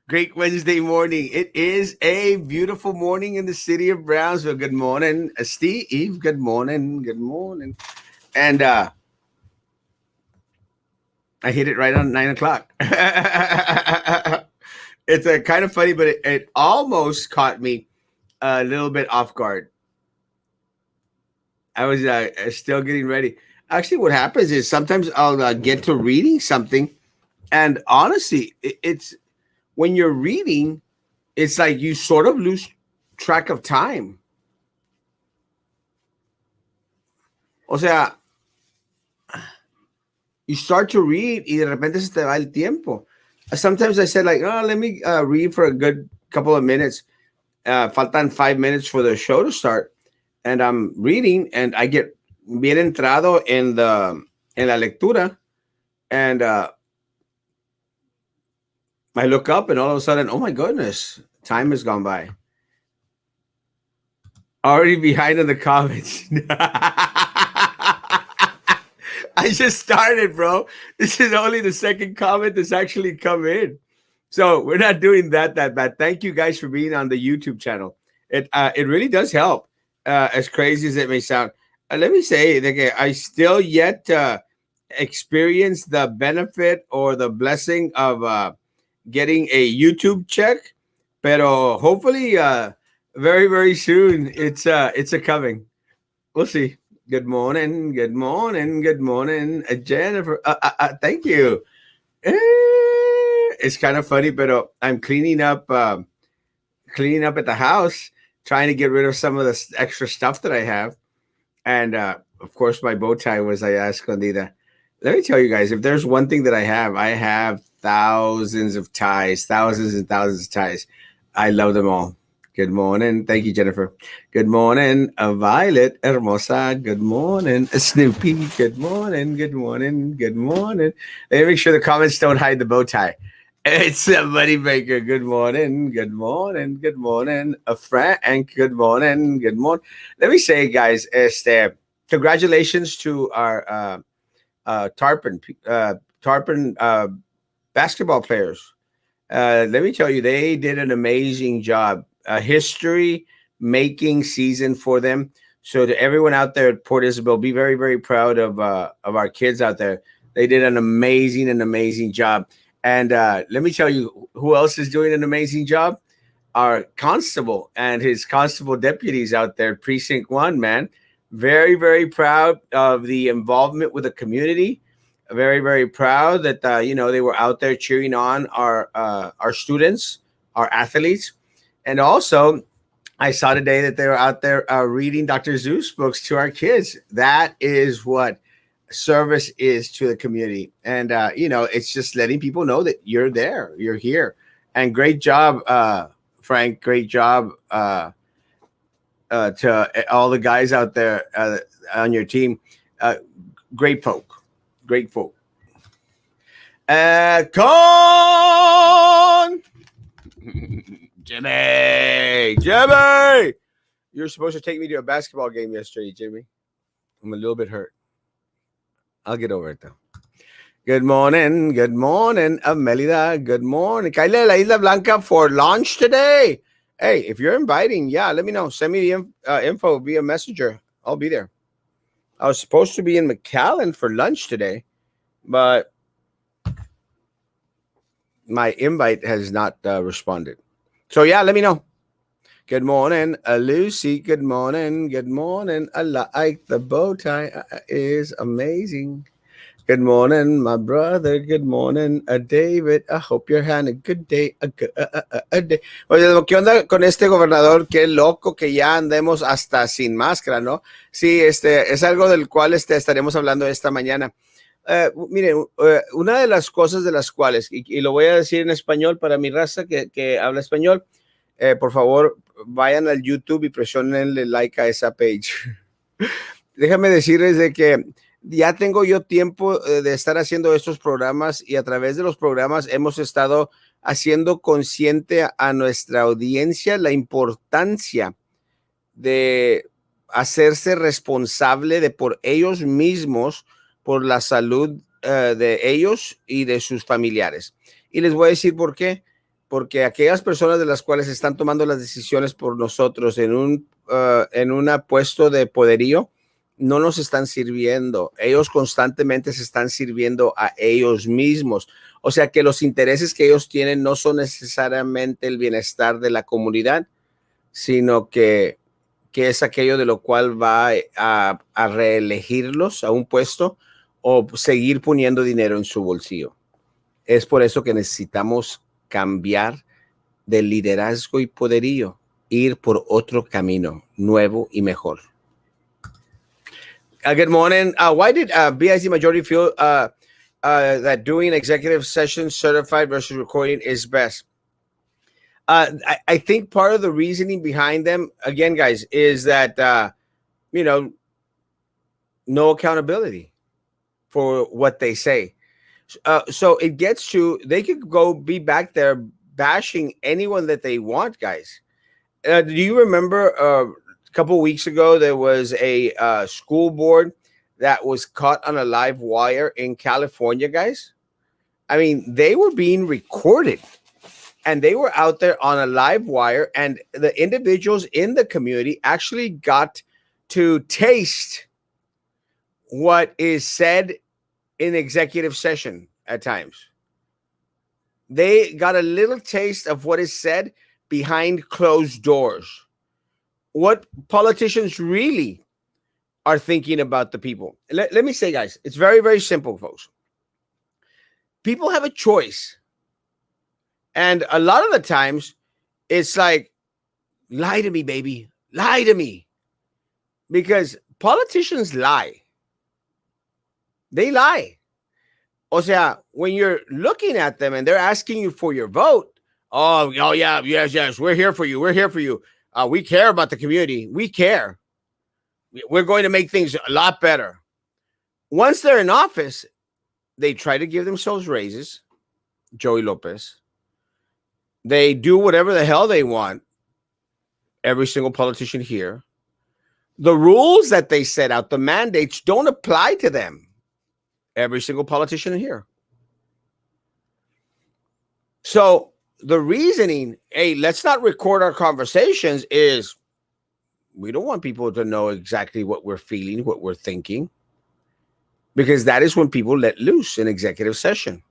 Great Wednesday morning. It is a beautiful morning in the city of Brownsville. Good morning, Steve. Good morning. Good morning. And I hit it right on 9 o'clock. It's kind of funny, but it almost caught me a little bit off guard. I was still getting ready. Actually, what happens is sometimes I'll get to reading something, and honestly, it's when you're reading, it's like you sort of lose track of time. O sea, you start to read y de repente se te va el tiempo. Sometimes I said like, oh, let me read for a good couple of minutes. Faltan 5 minutes for the show to start, and I'm reading, and I get bien entrado en la lectura, and I look up, and all of a sudden, oh my goodness, time has gone by. Already behind in the comments. I just started, bro. This is only the second comment that's actually come in. So we're not doing that bad. Thank you guys for being on the YouTube channel. It really does help, as crazy as it may sound. Let me say that I still yet experience the benefit or the blessing of getting a YouTube check, pero hopefully very very soon it's a coming. We'll see. Good morning, good morning, good morning, Jennifer. Thank you. It's kind of funny, but I'm cleaning up at the house, trying to get rid of some of the extra stuff that I have, and of course, my bow tie was I escondida. Let me tell you guys, if there's one thing that I have thousands of ties, thousands and thousands of ties. I love them all. Good morning. Thank you, Jennifer. Good morning, Violet Hermosa. Good morning, Snoopy. Good morning. Good morning. Good morning. Let me make sure the comments don't hide the bow tie. It's a moneymaker. Good morning. Good morning. Good morning, Frank. Good morning. Good morning. Let me say, guys, congratulations to our Tarpon basketball players. Let me tell you, they did an amazing job. A history making season for them. So to everyone out there at Port Isabel, be very, very proud of our kids out there. They did an amazing job. And let me tell you, who else is doing an amazing job? Our constable and his constable deputies out there, Precinct 1, man. Very, very proud of the involvement with the community. Very, very proud that they were out there cheering on our students, our athletes, and also I saw today that they were out there reading Dr. Zeus books to our kids. That is what service is to the community, and it's just letting people know that you're there, you're here, and great job, Frank. Great job to all the guys out there on your team. Great folk. Con Jimmy, you were supposed to take me to a basketball game yesterday, Jimmy. I'm a little bit hurt. I'll get over it though. Good morning, Amelida. Good morning. Kyle La Isla Blanca for lunch today. Hey, if you're inviting, let me know. Send me the info via messenger. I'll be there. I was supposed to be in McAllen for lunch today, but my invite has not responded. So let me know. Good morning, Lucy. Good morning. I like the bow tie. Is amazing. Good morning, my brother. Good morning, David. I hope you're having a good day. A day. Oye, ¿qué onda con este gobernador? Qué loco que ya andemos hasta sin máscara, ¿no? Sí, es algo del cual estaremos hablando esta mañana. Miren, una de las cosas de las cuales, y lo voy a decir en español para mi raza que habla español, por favor, vayan al YouTube y presionenle like a esa page. Déjame decirles de que ya tengo yo tiempo de estar haciendo estos programas y a través de los programas hemos estado haciendo consciente a nuestra audiencia la importancia de hacerse responsable de por ellos mismos, por la salud de ellos y de sus familiares. Y les voy a decir por qué. Porque aquellas personas de las cuales están tomando las decisiones por nosotros en un puesto de poderío, no nos están sirviendo. Ellos constantemente se están sirviendo a ellos mismos. O sea que los intereses que ellos tienen no son necesariamente el bienestar de la comunidad, sino que es aquello de lo cual va a reelegirlos a un puesto o seguir poniendo dinero en su bolsillo. Es por eso que necesitamos cambiar de liderazgo y poderío, ir por otro camino nuevo y mejor. Good morning. Why did BIC majority feel that doing executive session certified versus recording is best? I think part of the reasoning behind them, again, guys, is that, no accountability for what they say. So it gets to, they could go be back there bashing anyone that they want, guys. Do you remember a couple of weeks ago, there was a school board that was caught on a live wire in California, guys? I mean, they were being recorded and they were out there on a live wire, and the individuals in the community actually got to taste what is said in executive session at times. They got a little taste of what is said behind closed doors. What politicians really are thinking about the people. Let me say, guys, it's very, very simple, folks. People have a choice. And a lot of the times, it's like, lie to me, baby. Lie to me. Because politicians lie. They lie. O sea, when you're looking at them and they're asking you for your vote, oh yeah, yes, we're here for you. We're here for you. We care about the community. We care. We're going to make things a lot better. Once they're in office, they try to give themselves raises. Joey Lopez. They do whatever the hell they want. Every single politician here. The rules that they set out, the mandates, don't apply to them. Every single politician here. So the reasoning, hey, let's not record our conversations, is we don't want people to know exactly what we're feeling, what we're thinking, because that is when people let loose in executive session.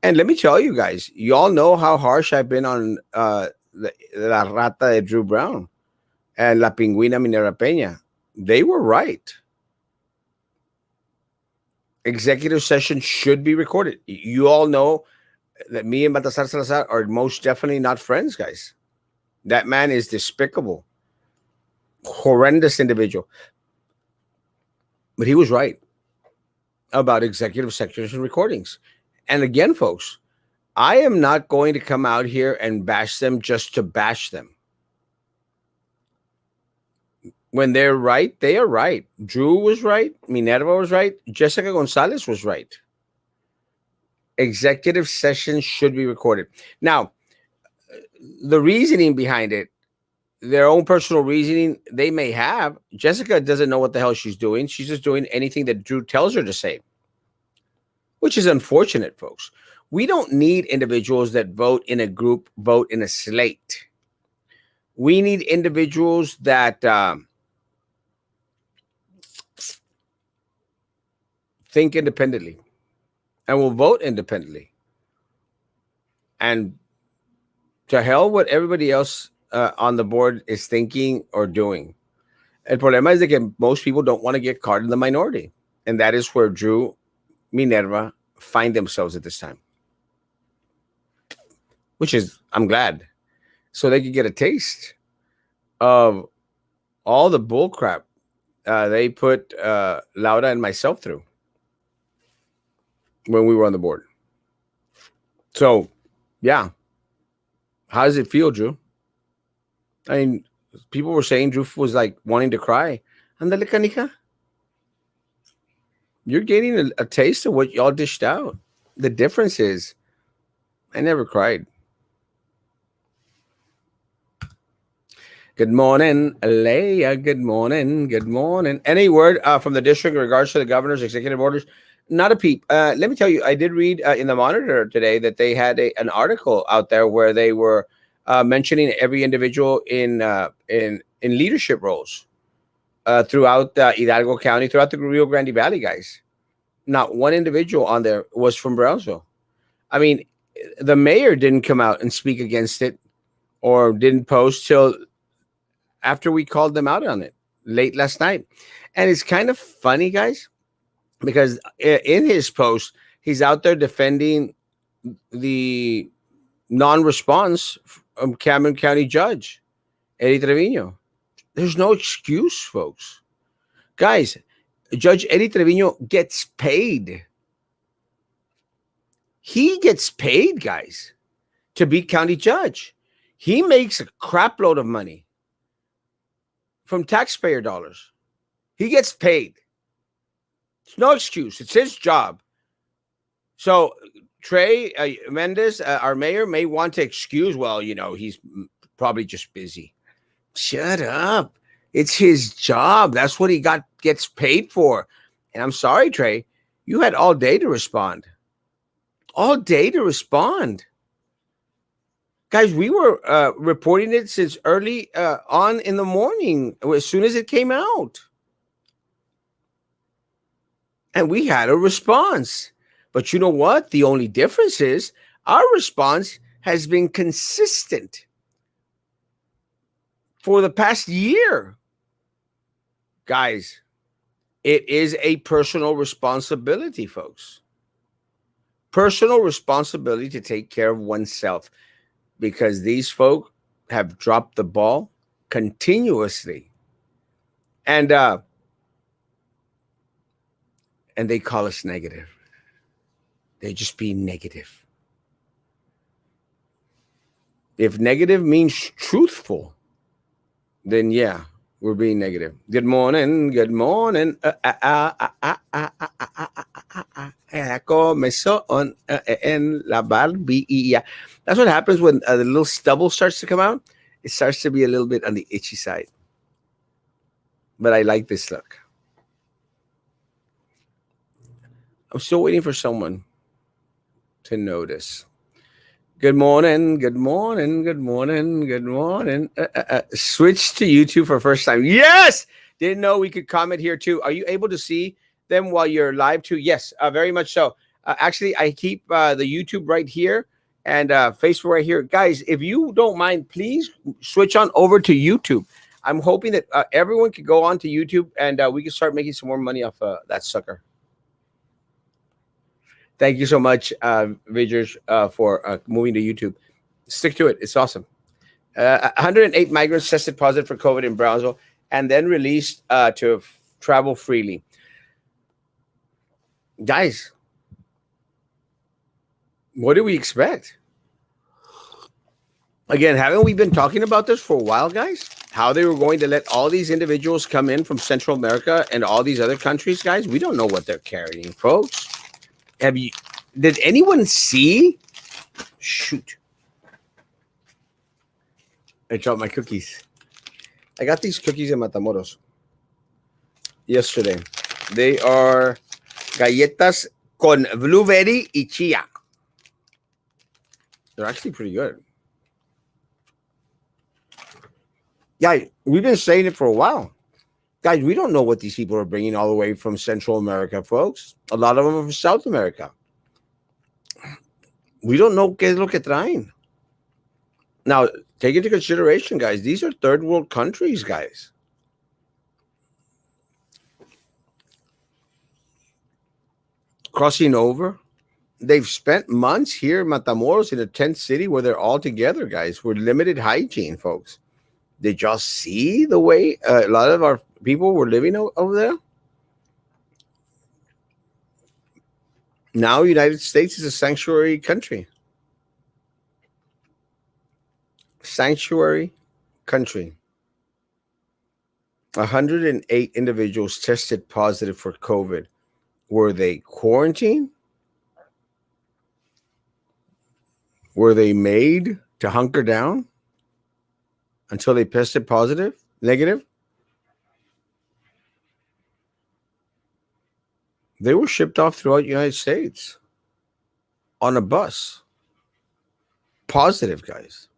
And let me tell you guys, you all know how harsh I've been on La Rata de Drew Brown and La Pingüina Minera Peña. They were right. Executive session should be recorded. You all know that me and Baltasar Salazar are most definitely not friends, guys. That man is despicable, horrendous individual. But he was right about executive session recordings. And again, folks, I am not going to come out here and bash them just to bash them. When they're right, they are right. Drew was right. Minerva was right. Jessica Gonzalez was right. Executive sessions should be recorded. Now, the reasoning behind it, their own personal reasoning they may have. Jessica doesn't know what the hell she's doing. She's just doing anything that Drew tells her to say, which is unfortunate, folks. We don't need individuals that vote in a group, vote in a slate. We need individuals that think independently and will vote independently. And to hell what everybody else on the board is thinking or doing. El problema es de que most people don't want to get caught in the minority. And that is where Drew, Minerva find themselves at this time. Which is, I'm glad. So they could get a taste of all the bull crap they put Laura and myself through when we were on the board. So, yeah. How does it feel, Drew? I mean, people were saying Drew was like wanting to cry. Andale, canica. You're getting a taste of what y'all dished out. The difference is, I never cried. Good morning, Alea. Good morning. Good morning. Any word from the district in regards to the governor's executive orders? Not a peep. Let me tell you, I did read in the Monitor today that they had an article out there where they were mentioning every individual in leadership roles throughout Hidalgo County, throughout the Rio Grande Valley, guys. Not one individual on there was from Brownsville. I mean, the mayor didn't come out and speak against it or didn't post till after we called them out on it late last night. And it's kind of funny, guys, because in his post, he's out there defending the non response from Cameron County Judge, Eddie Trevino. There's no excuse, folks. Guys, Judge Eddie Trevino gets paid. He gets paid, guys, to be county judge. He makes a crap load of money from taxpayer dollars. He gets paid. It's no excuse. It's his job. So Trey Mendez, our mayor, may want to excuse, well, he's probably just busy. Shut up. It's his job. That's what he gets paid for. And I'm sorry, Trey, you had all day to respond. All day to respond. Guys, we were reporting it since early on in the morning, as soon as it came out. And we had a response. But you know what? The only difference is our response has been consistent for the past year. Guys, it is a personal responsibility, folks. Personal responsibility to take care of oneself, because these folk have dropped the ball continuously. And they call us negative. They just be negative. If negative means truthful, then yeah, we're being negative. Good morning. Good morning. Comenzó en la barbilla. That's what happens when the little stubble starts to come out. It starts to be a little bit on the itchy side. But I like this look. I'm still waiting for someone to notice. Good morning. Good morning. Good morning. Good morning. Switch to YouTube for first time. Yes. Didn't know we could comment here too. Are you able to see them while you're live too? Yes, very much so. Actually, I keep the YouTube right here and Facebook right here. Guys, if you don't mind, please switch on over to YouTube. I'm hoping that everyone could go on to YouTube and we can start making some more money off that sucker. Thank you so much, Vijers, for moving to YouTube. Stick to it. It's awesome. 108 migrants tested positive for COVID in Brownsville and then released to travel freely. Guys, what do we expect? Again, haven't we been talking about this for a while, guys? How they were going to let all these individuals come in from Central America and all these other countries, guys? We don't know what they're carrying, folks. Did anyone see? Shoot. I dropped my cookies. I got these cookies in Matamoros yesterday. They are galletas con blueberry y chia. They're actually pretty good. Yeah, we've been saying it for a while. Guys, we don't know what these people are bringing all the way from Central America, folks. A lot of them are from South America. We don't know qué es lo que traen. Now, take into consideration, guys, these are third world countries, guys. Crossing over. They've spent months here in Matamoros in a tent city where they're all together, guys, with limited hygiene, folks. Did y'all see the way a lot of our people were living over there? Now, United States is a sanctuary country. Sanctuary country. 108 individuals tested positive for COVID. Were they quarantined? Were they made to hunker down? until they tested negative. They were shipped off throughout the United States on a bus. Positive, guys.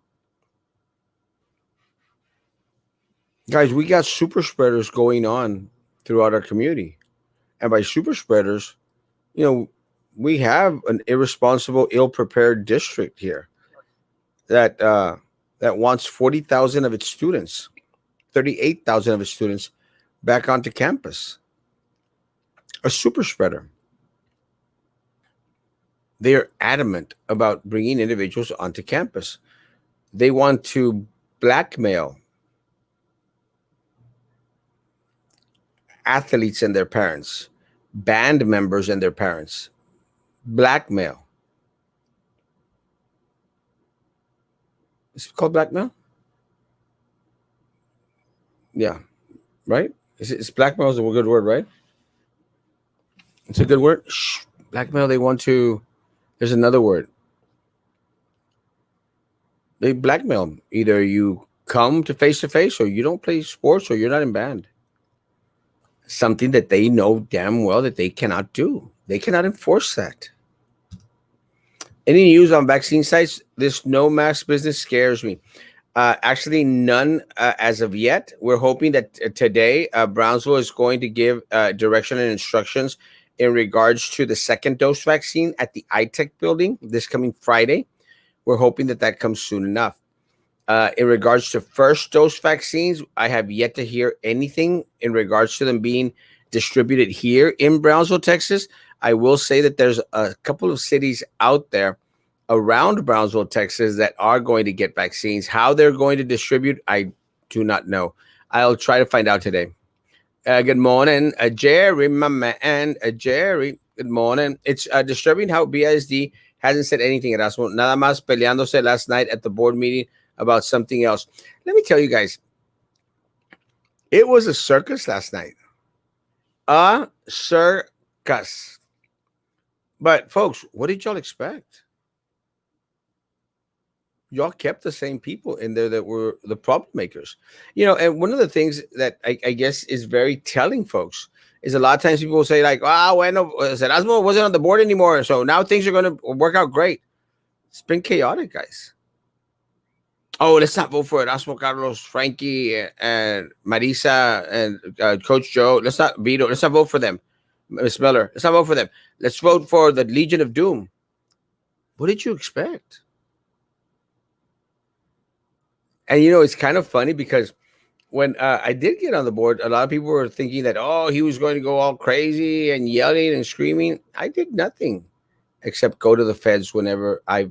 Guys, we got super spreaders going on throughout our community. And by super spreaders, we have an irresponsible, ill-prepared district here that wants 40,000 of its students, 38,000 of its students back onto campus. A super spreader. They are adamant about bringing individuals onto campus. They want to blackmail athletes and their parents, band members and their parents. Blackmail. Is it called blackmail? Yeah, right? It's blackmail is a good word, right? It's a good word. Shh. Blackmail, they want to. There's another word. They blackmail. Either you come to face, or you don't play sports, or you're not in band. Something that they know damn well that they cannot do. They cannot enforce that. Any news on vaccine sites? This no mask business scares me. Actually, none as of yet. We're hoping that today Brownsville is going to give direction and instructions in regards to the second dose vaccine at the iTech building this coming Friday. We're hoping that comes soon enough. In regards to first dose vaccines, I have yet to hear anything in regards to them being distributed here in Brownsville, Texas. I will say that there's a couple of cities out there around Brownsville, Texas, that are going to get vaccines. How they're going to distribute, I do not know. I'll try to find out today. Good morning, Jerry, my man, Jerry. Good morning. It's disturbing how BISD hasn't said anything, Erasmo. Nada más peleándose last night at the board meeting about something else. Let me tell you guys, it was a circus last night. A circus. But folks, what did y'all expect? Y'all kept the same people in there that were the problem makers. And one of the things that I guess is very telling, folks, is a lot of times people will say like, bueno, Erasmo wasn't on the board anymore, so now things are going to work out great. It's been chaotic, guys. Oh, let's not vote for Erasmo, Carlos, Frankie, and Marisa, and Coach Joe. Let's not veto. Let's not vote for them. Miss Miller, let's not vote for them. Let's vote for the Legion of Doom. What did you expect? And, it's kind of funny because when I did get on the board, a lot of people were thinking that, he was going to go all crazy and yelling and screaming. I did nothing except go to the feds whenever I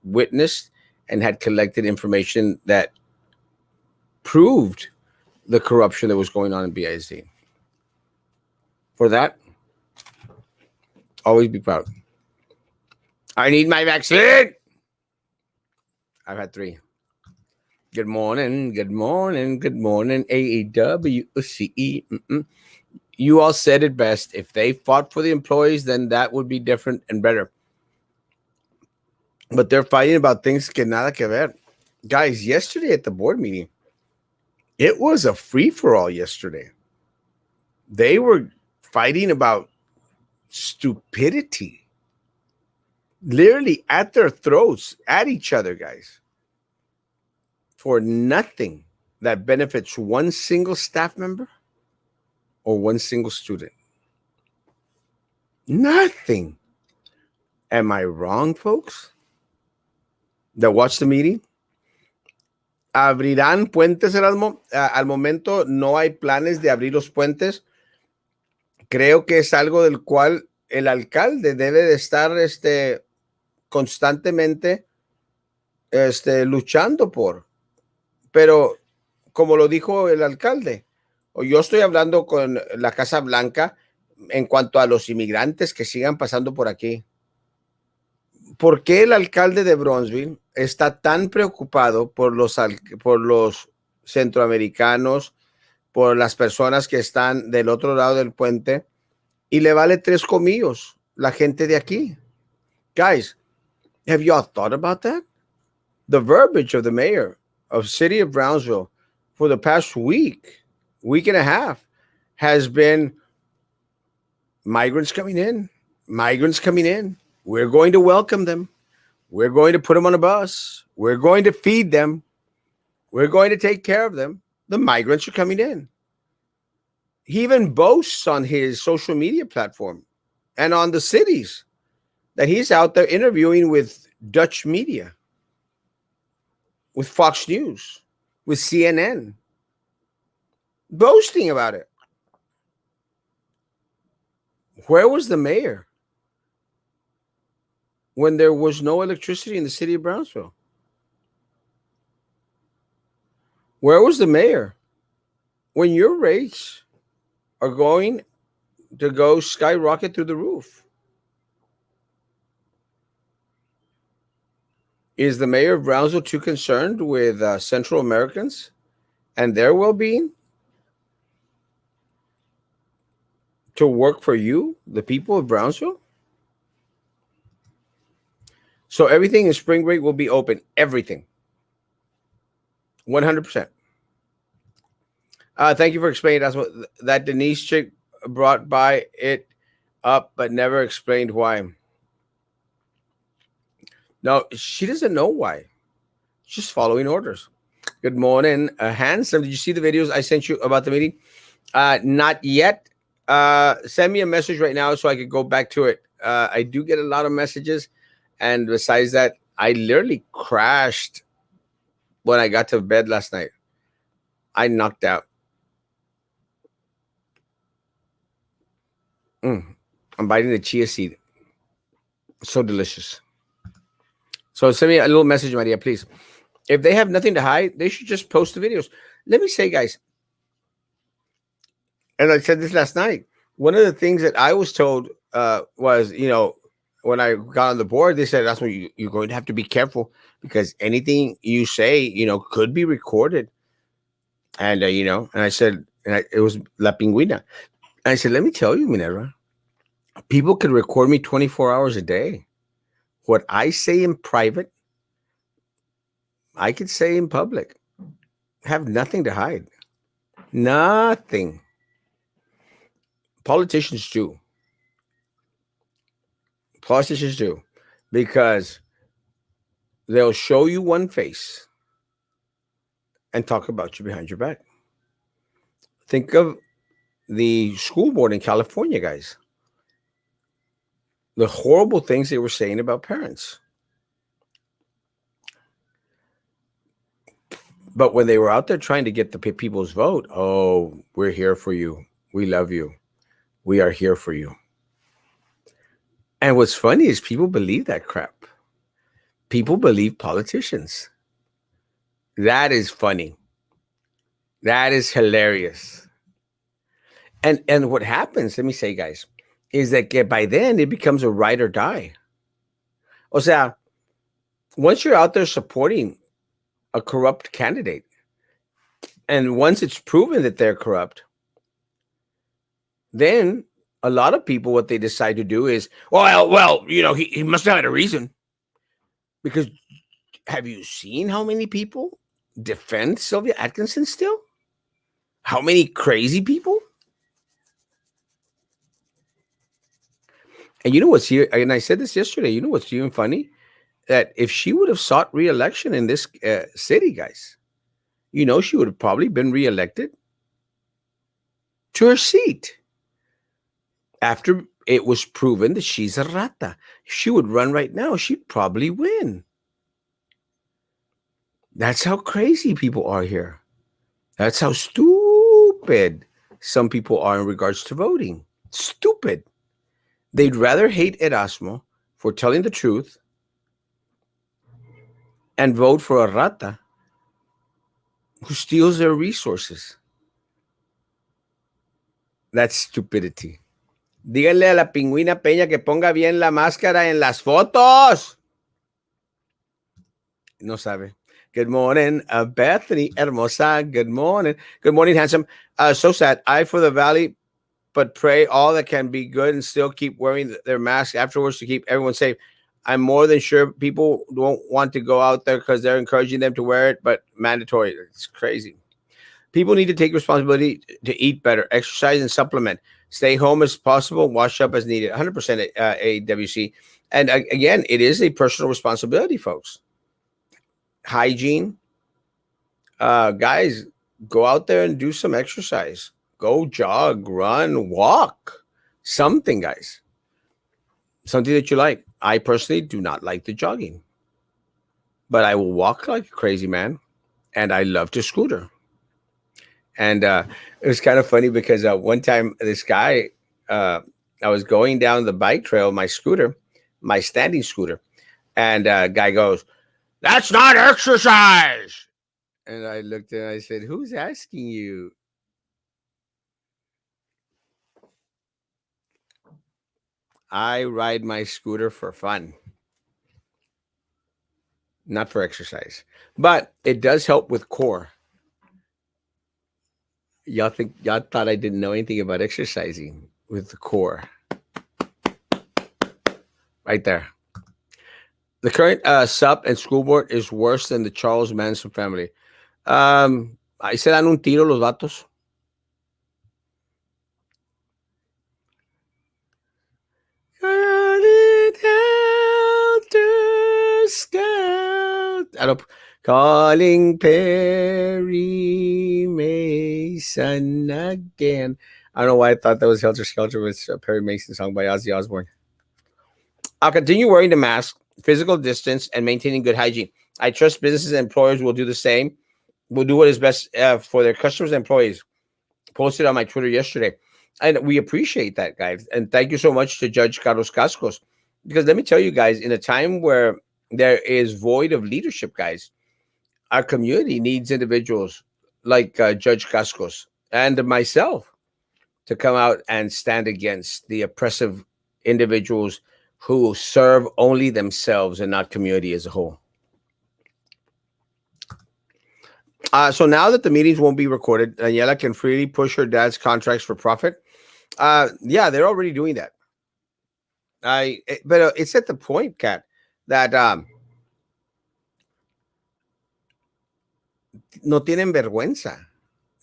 witnessed and had collected information that proved the corruption that was going on in BISD. For that, always be proud. I need my vaccine. I've had 3. Good morning, good morning, good morning, AEWCE. You all said it best. If they fought for the employees, then that would be different and better. But they're fighting about things que nada que ver. Guys, yesterday at the board meeting, it was a free-for-all yesterday. They were fighting about stupidity. Literally at their throats, at each other, guys. For nothing that benefits one single staff member or one single student. Nothing. Am I wrong, folks? That watched the meeting? ¿Abrirán puentes, Erasmo? Al momento no hay planes de abrir los puentes. Creo que es algo del cual el alcalde debe de estar constantemente luchando por. Pero, como lo dijo el alcalde, yo estoy hablando con la Casa Blanca en cuanto a los inmigrantes que sigan pasando por aquí. ¿Por qué el alcalde de Brownsville está tan preocupado por los centroamericanos, por las personas que están del otro lado del puente, y le vale 3 comillos la gente de aquí? Guys, have y'all thought about that? The verbiage of the mayor of city of Brownsville for the past week and a half, has been migrants coming in, migrants coming in. We're going to welcome them. We're going to put them on a bus. We're going to feed them. We're going to take care of them. The migrants are coming in. He even boasts on his social media platform and on the cities that he's out there interviewing with Dutch media, with Fox News, with CNN, boasting about it. Where was the mayor when there was no electricity in the city of Brownsville? Where was the mayor when your rates are going to go skyrocket through the roof? Is the mayor of Brownsville too concerned with Central Americans and their well-being to work for you, the people of Brownsville? So everything in spring break will be open. Everything. 100%. Thank you for explaining. That's what that Denise chick brought by it up, but never explained why. No, she doesn't know why. She's just following orders. Good morning, Handsome. Did you see the videos I sent you about the meeting? Not yet. Send me a message right now so I could go back to it. I do get a lot of messages. And besides that, I literally crashed when I got to bed last night. I knocked out. I'm biting the chia seed. So delicious. So send me a little message, Maria, please. If they have nothing to hide, they should just post the videos. Let me say, guys, and I said this last night, one of the things that I was told was, when I got on the board, they said, that's when you're going to have to be careful because anything you say, could be recorded. And, and I said, it was La Pingüina. And I said, let me tell you, Minerva, people could record me 24 hours a day. What I say in private, I could say in public. Have nothing to hide. Nothing. Politicians do. Politicians do. Because they'll show you one face and talk about you behind your back. Think of the school board in California, guys. The horrible things they were saying about parents. But when they were out there trying to get the people's vote, oh, we're here for you. We love you. We are here for you. And what's funny is people believe that crap. People believe politicians. That is funny. That is hilarious. And what happens, let me say, guys, is that by then it becomes a ride or die. O sea, once you're out there supporting a corrupt candidate, and once it's proven that they're corrupt, then a lot of people, what they decide to do is, well, he must have had a reason. Because have you seen how many people defend Sylvia Atkinson still? How many crazy people? And you know what's here? And I said this yesterday. You know what's even funny? That if she would have sought re-election in this city, guys, she would have probably been re-elected to her seat after it was proven that she's a rata. If she would run right now, she'd probably win. That's how crazy people are here. That's how stupid some people are in regards to voting. Stupid. They'd rather hate Erasmo for telling the truth and vote for a rata who steals their resources. That's stupidity. Díganle a la Pingüina Peña que ponga bien la máscara en las fotos. No sabe. Good morning, Bethany Hermosa. Good morning. Good morning, handsome. So sad. I for the valley, but pray all that can be good and still keep wearing their mask afterwards to keep everyone safe. I'm more than sure people don't want to go out there because they're encouraging them to wear it, but mandatory. It's crazy. People need to take responsibility to eat better, exercise, and supplement. Stay home as possible, wash up as needed. 100% AWC. And again, it is a personal responsibility, folks. Hygiene. Guys, go out there and do some exercise. Go jog, run, walk. Something, guys. Something that you like. I personally do not like the jogging, but I will walk like a crazy man. And I love to scooter. And it was kind of funny because one time this guy, uh, I was going down the bike trail, my scooter, my standing scooter, and guy goes, "That's not exercise." And I looked and I said, "Who's asking you?" I ride my scooter for fun, not for exercise, but it does help with core. Y'all thought I didn't know anything about exercising with the core, right there. The current SUP and school board is worse than the Charles Manson family. Ahí se dan un tiro los vatos. I don't, calling Perry Mason again. I don't know why I thought that was Helter Skelter with a Perry Mason song by Ozzy Osbourne. I'll continue wearing the mask, physical distance, and maintaining good hygiene. I trust businesses and employers will do the same. Will do what is best for their customers and employees. Posted on my Twitter yesterday. And we appreciate that, guys. And thank you so much to Judge Carlos Cascos. Because let me tell you guys, in a time where there is void of leadership, guys, our community needs individuals like Judge Cascos and myself to come out and stand against the oppressive individuals who serve only themselves and not community as a whole. So now that the meetings won't be recorded, Daniela can freely push her dad's contracts for profit. Yeah, they're already doing that. But it's at the point, Kat, that no tienen vergüenza.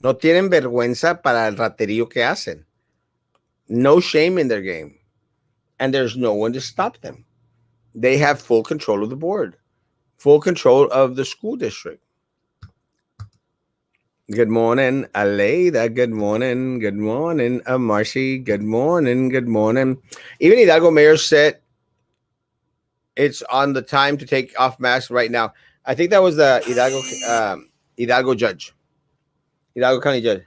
No tienen vergüenza para el raterío que hacen. No shame in their game. And there's no one to stop them. They have full control of the board, full control of the school district. Good morning, Aleida. Good morning. Good morning, Marcy. Good morning. Good morning. Even Hidalgo Mayor said it's on the time to take off masks right now. I think that was the Hidalgo judge, Hidalgo County judge.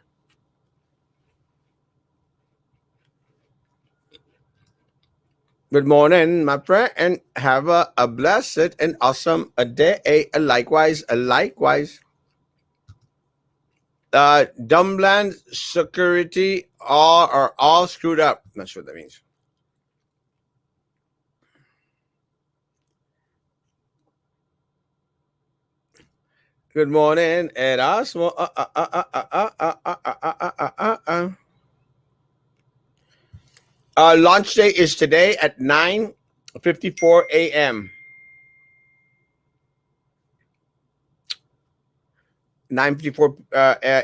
Good morning, my friend, and have a blessed and awesome a day. Likewise, likewise. Dumbland security are all screwed up. Not sure what that means. Good morning, Erasmo. Launch day is today at 9:54 a.m. 9:54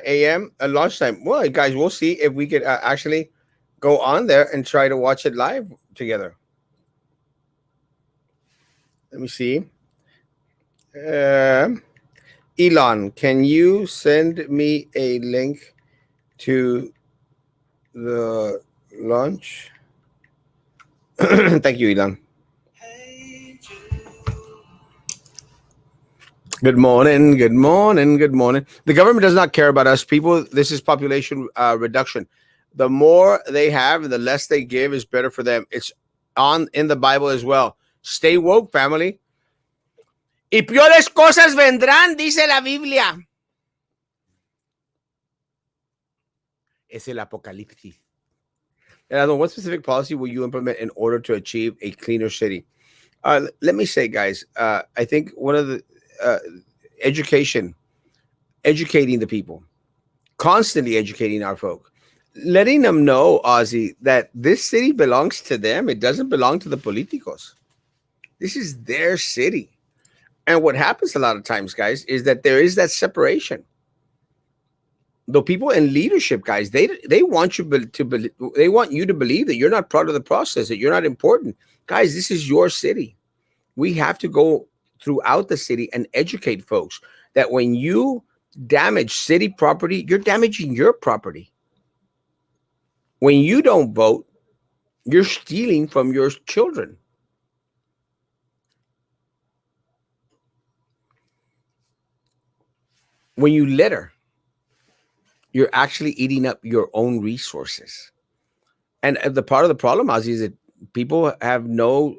a.m. Launch time. Well, guys, we'll see if we could actually go on there and try to watch it live together. Let me see. Elon, can you send me a link to the launch? Thank you, Elon. Good morning. Good morning. Good morning. The government does not care about us people. This is population reduction. The more they have, the less they give is better for them. It's on in the Bible as well. Stay woke, family. Y peores cosas vendrán, dice la Biblia. Es el apocalipsis. And what specific policy will you implement in order to achieve a cleaner city? Let me say, guys, I think one of the educating the people, constantly educating our folk, letting them know, Ozzy, that this city belongs to them. It doesn't belong to the politicos. This is their city. And what happens a lot of times, guys, is that there is that separation. The people in leadership, guys, they want you they want you to believe that you're not part of the process, that you're not important. Guys, this is your city. We have to go throughout the city and educate folks that when you damage city property, you're damaging your property. When you don't vote, you're stealing from your children. When you litter, you're actually eating up your own resources. And the part of the problem, Ozzy, is that people have no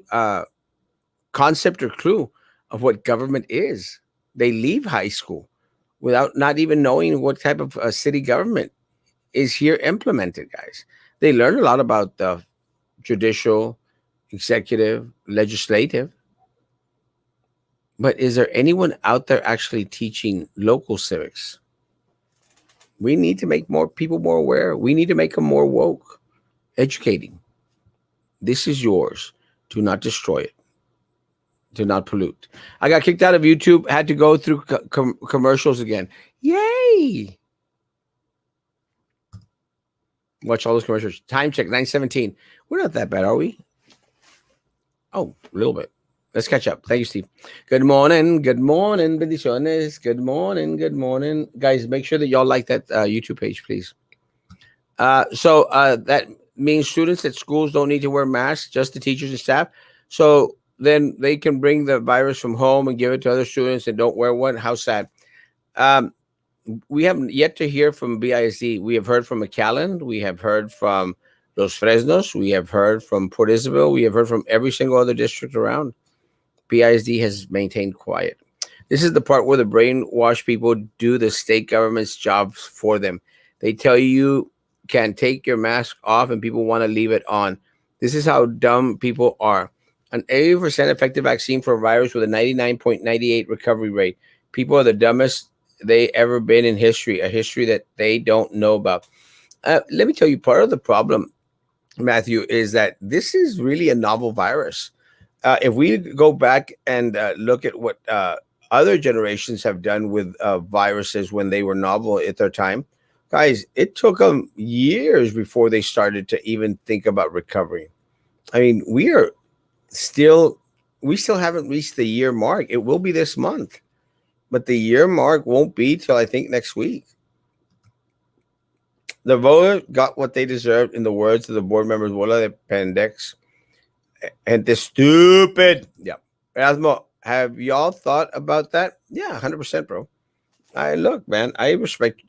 concept or clue of what government is. They leave high school without not even knowing what type of city government is here implemented, guys. They learn a lot about the judicial, executive, legislative. But is there anyone out there actually teaching local civics? We need to make more people more aware. We need to make them more woke, educating. This is yours. Do not destroy it. Do not pollute. I got kicked out of YouTube, had to go through commercials again. Yay! Watch all those commercials. Time check, 9:17. We're not that bad, are we? Oh, a little bit. Let's catch up. Thank you, Steve. Good morning. Good morning, bendiciones. Good morning. Good morning. Guys, make sure that y'all like that YouTube page, please. So that means students at schools don't need to wear masks, just the teachers and staff. So then they can bring the virus from home and give it to other students and don't wear one. How sad. We haven't yet to hear from BISD. We have heard from McAllen. We have heard from Los Fresnos. We have heard from Port Isabel. We have heard from every single other district around. BISD has maintained quiet. This is the part where the brainwashed people do the state government's jobs for them. They tell you can take your mask off and people want to leave it on. This is how dumb people are. An 80% effective vaccine for a virus with a 99.98 recovery rate. People are the dumbest they ever been in history, a history that they don't know about. Let me tell you, part of the problem, Matthew, is that this is really a novel virus. If we go back and look at what other generations have done with viruses when they were novel at their time, guys, it took them years before they started to even think about recovery. I mean, we still haven't reached the year mark. It will be this month, but the year mark won't be till I think next week. The voter got what they deserved, in the words of the board members, bola de pendex. And this stupid. Yeah. Erasmo, have y'all thought about that? Yeah, 100%, bro. Look, man, I respect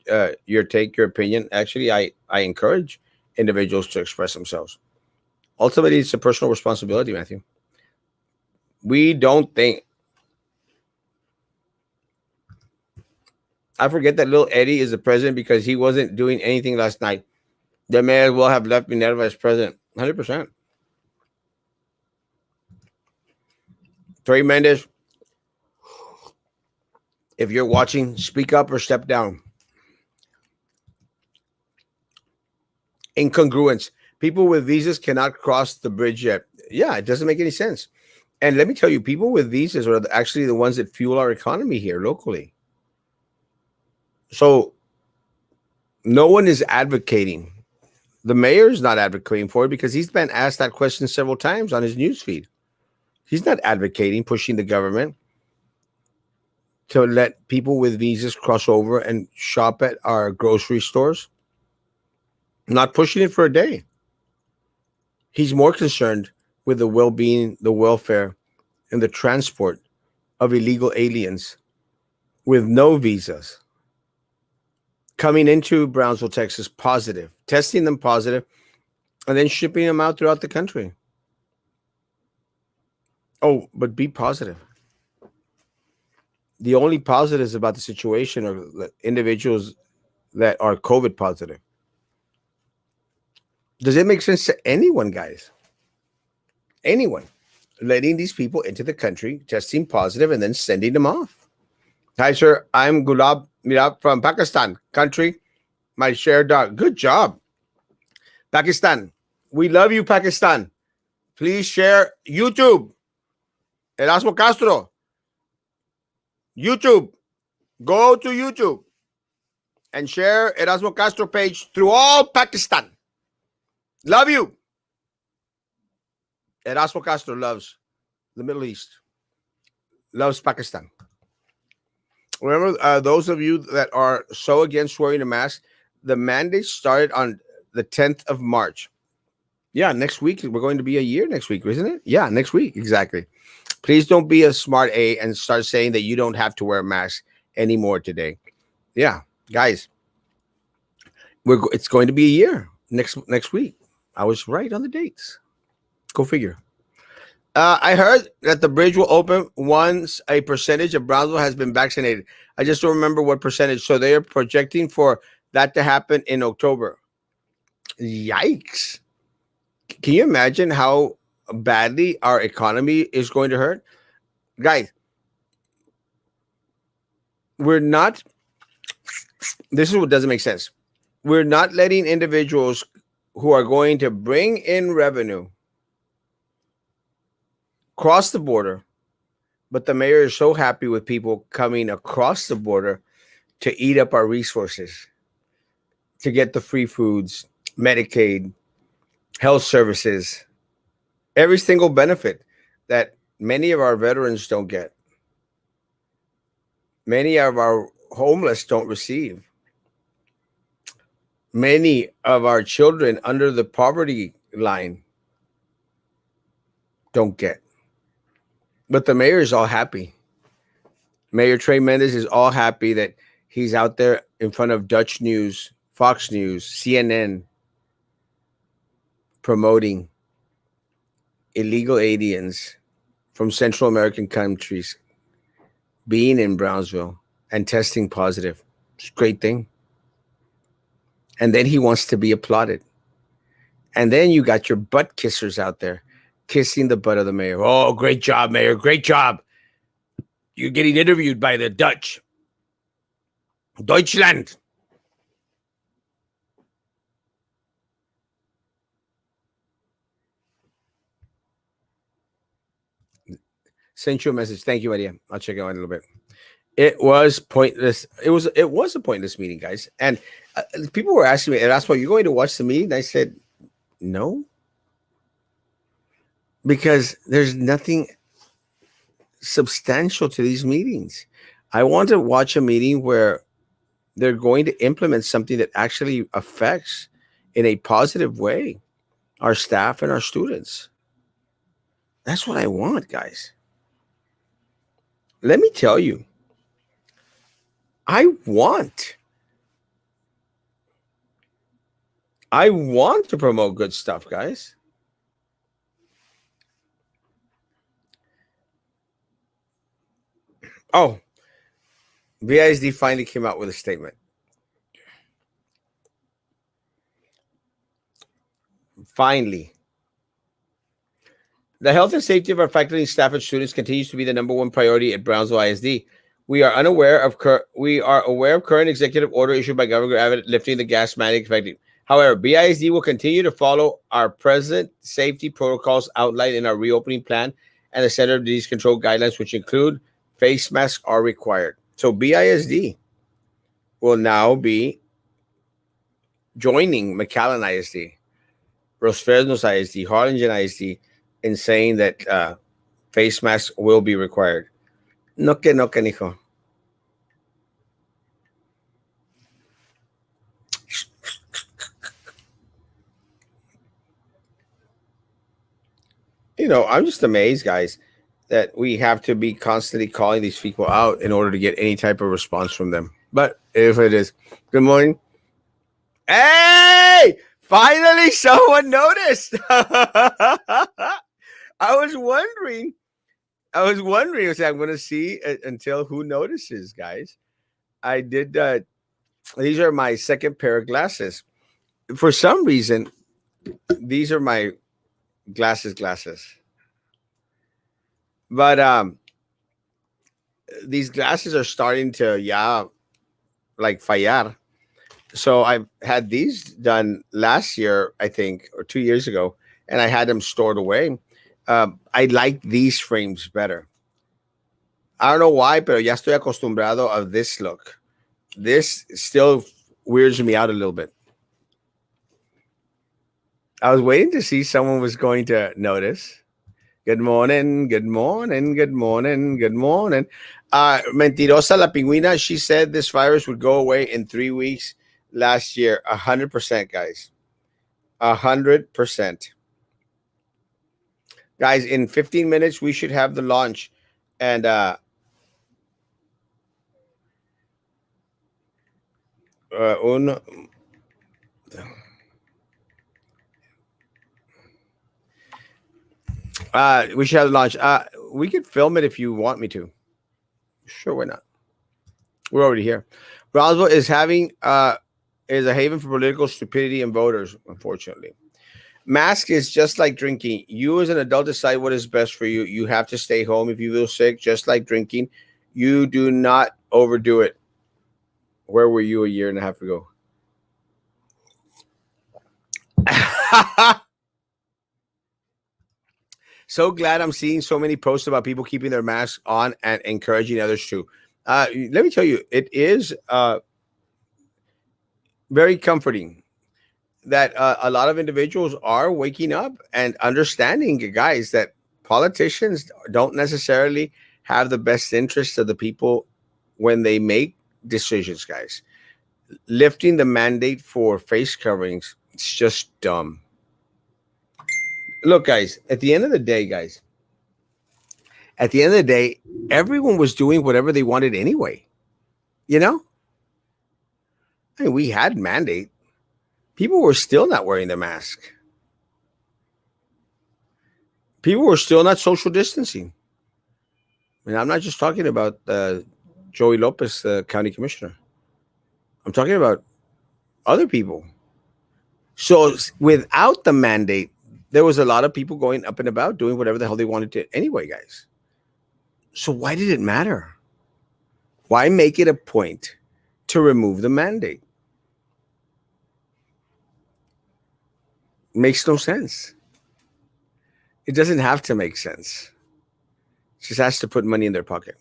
your take, your opinion. Actually, I encourage individuals to express themselves. Ultimately, it's a personal responsibility, Matthew. We don't think. I forget that little Eddie is the president because he wasn't doing anything last night. They may as well have left Minerva as president. 100%. Trey Mendez, if you're watching, speak up or step down. Incongruence. People with visas cannot cross the bridge yet. Yeah, it doesn't make any sense. And let me tell you, people with visas are actually the ones that fuel our economy here locally. So no one is advocating. The mayor is not advocating for it because he's been asked that question several times on his newsfeed. He's not advocating, pushing the government to let people with visas cross over and shop at our grocery stores. Not pushing it for a day. He's more concerned with the well-being, the welfare, and the transport of illegal aliens with no visas coming into Brownsville, Texas, positive, testing them positive, and then shipping them out throughout the country. Oh, but be positive. The only positives about the situation are the individuals that are COVID positive. Does it make sense to anyone, guys? Anyone letting these people into the country, testing positive, and then sending them off? Hi, sir. I'm Gulab Mirab from Pakistan. Country, my shared dog. Good job. Pakistan. We love you, Pakistan. Please share YouTube. Erasmo Castro. YouTube. Go to YouTube. and share Erasmo Castro page through all Pakistan. Love you. Erasmo Castro loves the Middle East, loves Pakistan. Remember, those of you that are so against wearing a mask, the mandate started on the 10th of March. Yeah, next week. We're going to be a year next week, isn't it? Yeah, next week. Exactly. Please don't be a smart A and start saying that you don't have to wear a mask anymore today. Yeah, guys, it's going to be a year next week. I was right on the dates. Go figure. I heard that the bridge will open once a percentage of Brownsville has been vaccinated. I just don't remember what percentage. So they are projecting for that to happen in October. Yikes. Can you imagine how badly our economy is going to hurt? Guys, we're not, this is what doesn't make sense. We're not letting individuals who are going to bring in revenue cross the border, but the mayor is so happy with people coming across the border to eat up our resources, to get the free foods, Medicaid, health services, every single benefit that many of our veterans don't get. Many of our homeless don't receive. Many of our children under the poverty line don't get. But the mayor is all happy. Mayor Trey Mendez is all happy that he's out there in front of Dutch News, Fox News, CNN, promoting illegal aliens from Central American countries being in Brownsville and testing positive. It's a great thing. And then he wants to be applauded. And then you got your butt kissers out there kissing the butt of the mayor. Oh, great job, mayor. Great job. You're getting interviewed by the Dutch. Deutschland. Sent you a message. Thank you, Maria. I'll check it out in a little bit. It was pointless. It was a pointless meeting, guys. And people were asking me, Erasmo, you're going to watch the meeting? I said, no. Because there's nothing substantial to these meetings. I want to watch a meeting where they're going to implement something that actually affects in a positive way our staff and our students. That's what I want, guys. Let me tell you, I want to promote good stuff, guys. Oh, BISD finally came out with a statement. Finally. The health and safety of our faculty, staff, and students continues to be the number one priority at Brownsville ISD. We are aware of current executive order issued by Governor Abbott lifting the gas mandate effective. However, BISD will continue to follow our present safety protocols outlined in our reopening plan and the Center of Disease Control guidelines, which include face masks are required. So BISD will now be joining McAllen ISD, Los Fresnos ISD, Harlingen ISD, in saying that face masks will be required. No que no, canijo. You know, I'm just amazed, guys, that we have to be constantly calling these people out in order to get any type of response from them. But if it is, good morning. Hey, finally someone noticed. I was wondering. I was I'm going to see until who notices, guys. I did. These are my second pair of glasses. For some reason, these are my glasses. But these glasses are starting to like fallar. So I've had these done last year, I think, or 2 years ago, and I had them stored away. I like these frames better. I don't know why, pero ya estoy acostumbrado of this look. This still weirds me out a little bit. I was waiting to see someone was going to notice. Good morning, good morning, good morning, good morning. Mentirosa la pingüina, she said this virus would go away in 3 weeks last year. 100%, guys. 100%. Guys, in 15 minutes, we should have the launch. And un, we should have the launch. We could film it if you want me to. Sure, why not? We're already here. Brownsville is a haven for political stupidity and voters, unfortunately. Mask is just like drinking. You as an adult decide what is best for you. You have to stay home if you feel sick, just like drinking. You do not overdo it. Where were you a year and a half ago? So glad I'm seeing so many posts about people keeping their masks on and encouraging others to. Let me tell you, it is very comforting that a lot of individuals are waking up and understanding, guys, that politicians don't necessarily have the best interests of the people when they make decisions, guys. Lifting the mandate for face coverings, it's just dumb. Look, guys, at the end of the day, everyone was doing whatever they wanted anyway. You know, I mean, we had mandate. People were still not wearing their mask. People were still not social distancing. I mean, I'm not just talking about Joey Lopez, the county commissioner. I'm talking about other people. So without the mandate, there was a lot of people going up and about doing whatever the hell they wanted to anyway, guys. So why did it matter? Why make it a point to remove the mandate? Makes no sense. It doesn't have to make sense. It just has to put money in their pocket.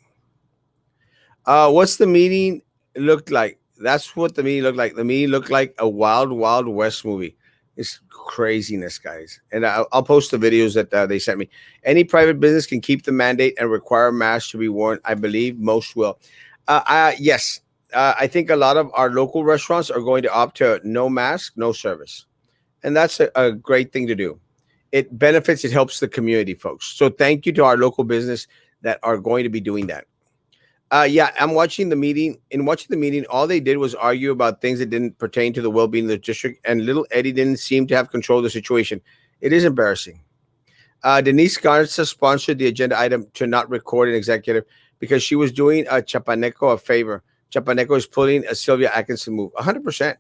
What's the meeting looked like? That's what the meeting looked like. The meeting looked like a Wild Wild West movie. It's craziness, guys. And I'll post the videos that they sent me. Any private business can keep the mandate and require masks to be worn. I believe most will. Yes. I think a lot of our local restaurants are going to opt to no mask, no service. And that's a great thing to do. It benefits, it helps the community, folks. So thank you to our local business that are going to be doing that. Yeah, I'm watching the meeting. In watching the meeting, all they did was argue about things that didn't pertain to the well-being of the district, and little Eddie didn't seem to have control of the situation. It is embarrassing. Denise Garza sponsored the agenda item to not record an executive because she was doing Chapaneco a favor. Chapaneco is pulling a Sylvia Atkinson move. 100%.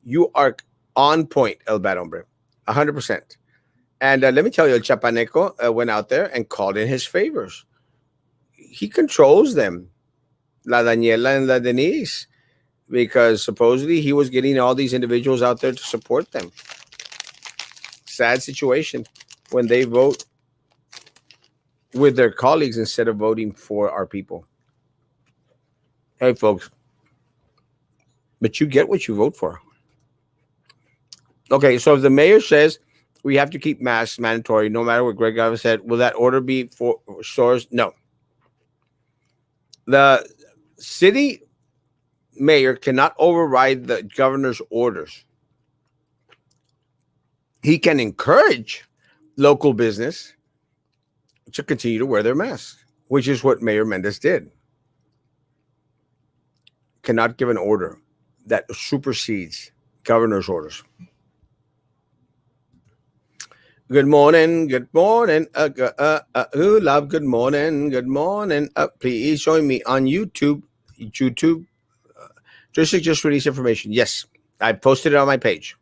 You are on point, El Bad Hombre. 100%. And let me tell you, El Chapaneco went out there and called in his favors. He controls them. La Daniela and La Denise, because supposedly he was getting all these individuals out there to support them. Sad situation when they vote with their colleagues instead of voting for our people. Hey, folks, but you get what you vote for. Okay, so if the mayor says we have to keep masks mandatory, no matter what Greg Abbott said, will that order be for stores? No. The city mayor cannot override the governor's orders. He can encourage local business to continue to wear their masks, which is what Mayor Mendez did. Cannot give an order that supersedes governor's orders. Good morning, good morning. Who love good morning, good morning. Please join me on YouTube. District just released information. Yes, I posted it on my page.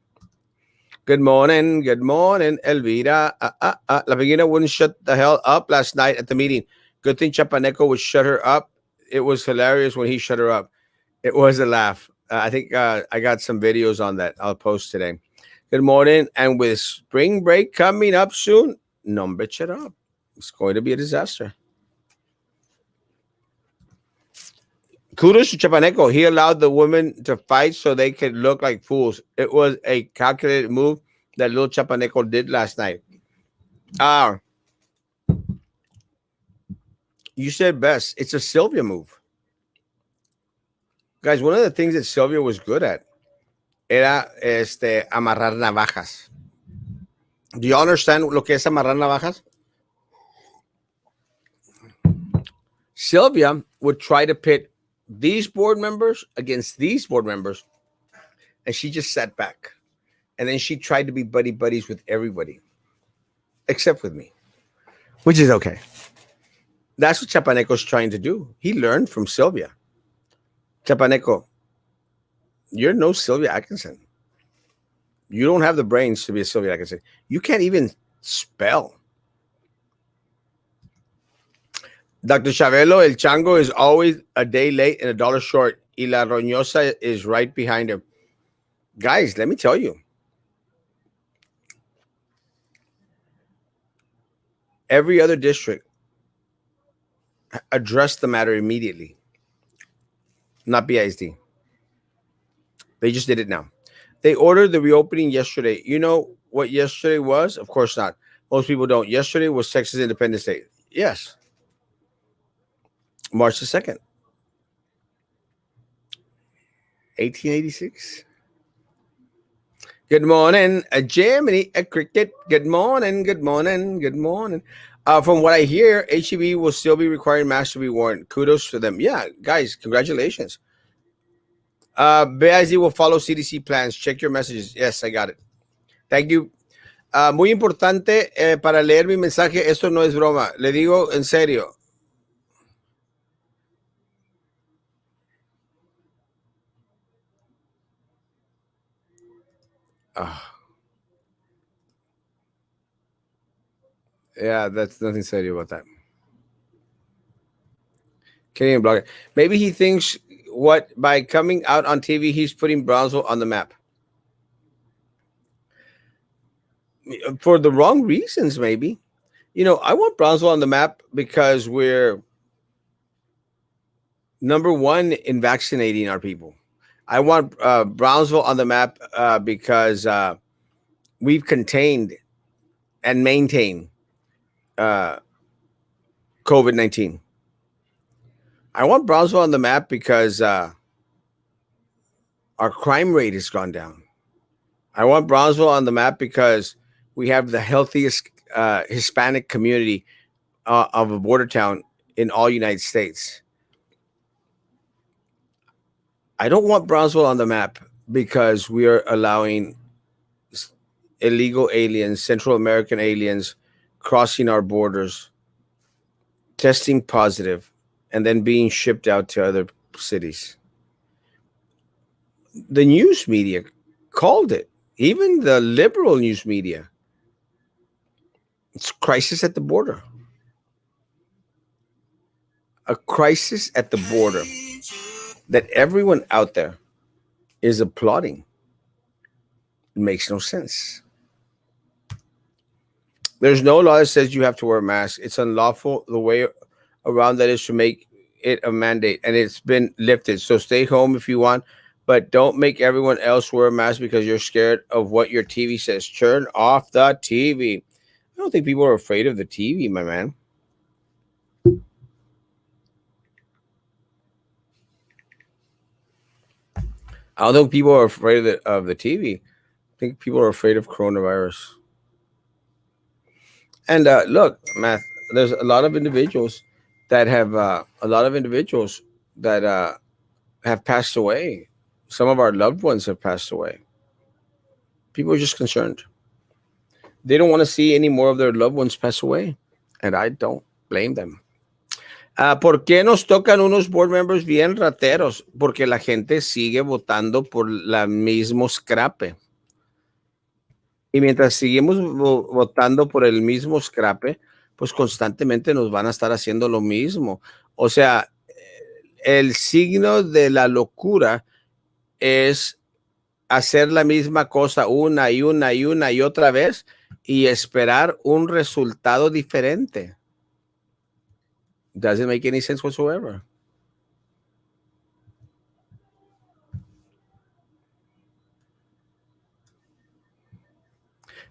Good morning, Elvira. La Peguina wouldn't shut the hell up last night at the meeting. Good thing Chapaneco would shut her up. It was hilarious when he shut her up. It was a laugh. I think I got some videos on that I'll post today. Good morning. And with spring break coming up soon, number it up. It's going to be a disaster. Kudos to Chapaneco. He allowed the women to fight so they could look like fools. It was a calculated move that little Chapaneco did last night. Ah, you said best. It's a Sylvia move. Guys, one of the things that Sylvia was good at era amarrar navajas. Do you understand lo que es amarrar navajas? Sylvia would try to pit these board members against these board members, and she just sat back. And then she tried to be buddy buddies with everybody, except with me, which is okay. That's what Chapaneco's trying to do. He learned from Sylvia. Chapaneco, you're no Sylvia Atkinson. You don't have the brains to be a Sylvia Atkinson. You can't even spell. Dr. Chavelo, El Chango is always a day late and $1 short. Y La Roñosa is right behind him. Guys, let me tell you. Every other district addressed the matter immediately. Not BISD. They just did it now. They ordered the reopening yesterday. You know what yesterday was? Of course not. Most people don't. Yesterday was Texas Independence Day. Yes. March the 2nd. 1886. Good morning, a Jiminy, a cricket. Good morning, good morning, good morning. From what I hear, HEB will still be requiring masks to be worn. Kudos to them. Yeah, guys, congratulations. BIZ will follow CDC plans. Check your messages. Yes, I got it. Thank you. Muy importante para leer mi mensaje. Esto no es broma. Le digo en serio. Yeah, that's nothing serio about that. Canadian blogger. Maybe he thinks what by coming out on TV, he's putting Brownsville on the map. For the wrong reasons, maybe. You know, I want Brownsville on the map because we're number one in vaccinating our people. I want Brownsville on the map because we've contained and maintained COVID-19. I want Brownsville on the map because our crime rate has gone down. I want Brownsville on the map because we have the healthiest Hispanic community of a border town in all United States. I don't want Brownsville on the map because we are allowing illegal aliens, Central American aliens, crossing our borders, testing positive, and then being shipped out to other cities. The news media called it, even the liberal news media. It's a crisis at the border. A crisis at the border that everyone out there is applauding. It makes no sense. There's no law that says you have to wear a mask. It's unlawful. The way around that is to make it a mandate, and it's been lifted. So stay home if you want, but don't make everyone else wear a mask because you're scared of what your TV says. Turn off the TV. I don't think people are afraid of the TV, my man. I don't think people are afraid of the TV. I think people are afraid of coronavirus. And look, Matt, there's a lot of individuals that have have passed away. Some of our loved ones have passed away. People are just concerned. They don't want to see any more of their loved ones pass away, and I don't blame them. ¿Por qué nos tocan unos board members bien rateros? Porque la gente sigue votando por la mismo scrape. Y mientras seguimos votando por el mismo scrape, pues constantemente nos van a estar haciendo lo mismo. O sea, el signo de la locura es hacer la misma cosa una y otra vez y esperar un resultado diferente. Doesn't make any sense whatsoever.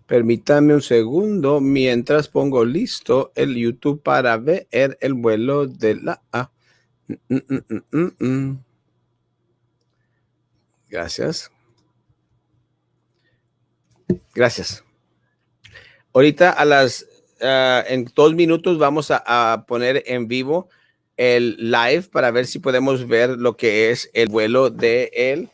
Permítame un segundo mientras pongo listo el YouTube para ver el vuelo de la A. Gracias. Gracias. Ahorita en 2 minutos vamos a poner en vivo el live para ver si podemos ver lo que es el vuelo de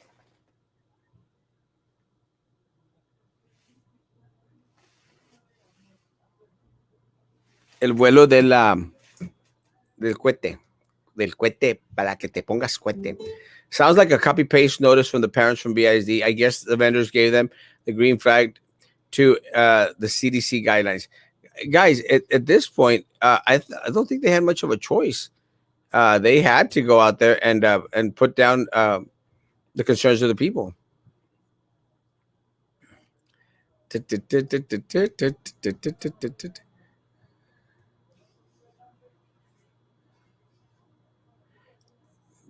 el vuelo de del cohete para que te pongas cohete. Sounds like a copy paste notice from the parents from BISD. I guess the vendors gave them the green flag to the CDC guidelines. Guys, at this point, I don't think they had much of a choice. They had to go out there and put down the concerns of the people.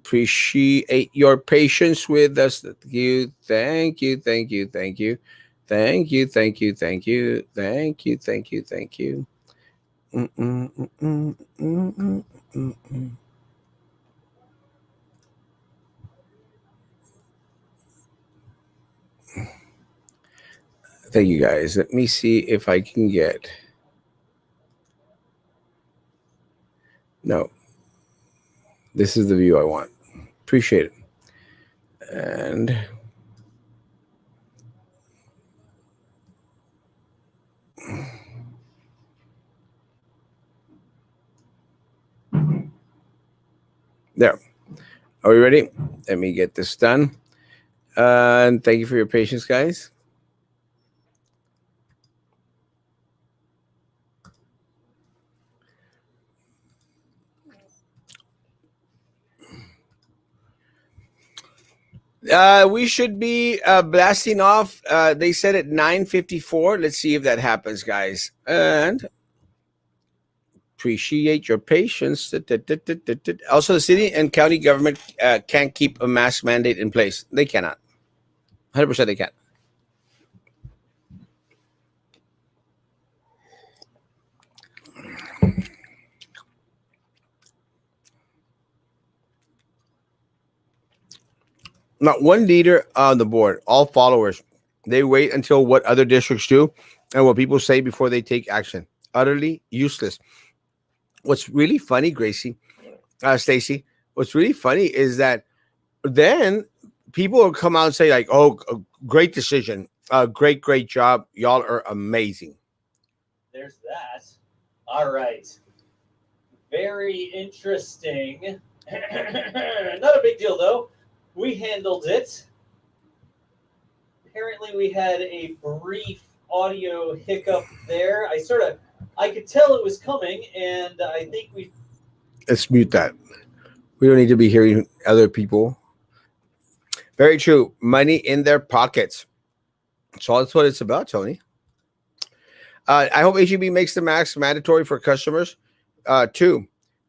Appreciate your patience with us. Thank you, thank you, thank you, thank you, thank you, thank you, thank you, thank you, thank you, thank you. Thank you, guys. Let me see if I can get. No, this is the view I want. Appreciate it. And there. Are we ready? Let me get this done. And thank you for your patience, guys. We should be blasting off. They said at 9:54. Let's see if that happens, guys. And appreciate your patience. Also, the city and county government can't keep a mask mandate in place. They cannot. 100% they can't. Not one leader on the board. All followers. They wait until what other districts do and what people say before they take action. Utterly useless. What's really funny, Stacy, what's really funny is that then people will come out and say like, "Oh, great decision, great job, y'all are amazing." There's that. All right, very interesting. Not a big deal though. We handled it. Apparently, we had a brief audio hiccup there. I could tell it was coming, and I think we. Let's mute that. We don't need to be hearing other people. Very true. Money in their pockets. So that's what it's about, Tony. I hope HEB makes the mask mandatory for customers, too,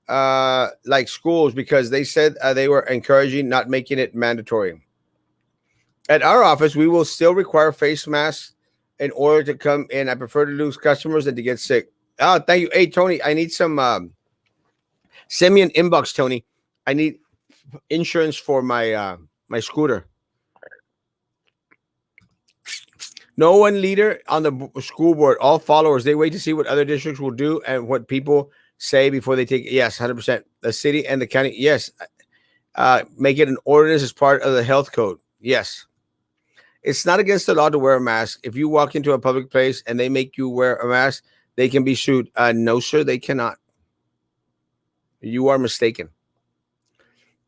like schools, because they said they were encouraging not making it mandatory. At our office, we will still require face masks in order to come in. I prefer to lose customers than to get sick. Oh, thank you. Hey, Tony, I need some. Send me an inbox, Tony. I need insurance for my scooter. No one leader on the school board. All followers. They wait to see what other districts will do and what people say before they take. Yes, 100%. The city and the county. Yes. Make it an ordinance as part of the health code. Yes. It's not against the law to wear a mask. If you walk into a public place and they make you wear a mask, they can be sued. No, sir, they cannot. You are mistaken.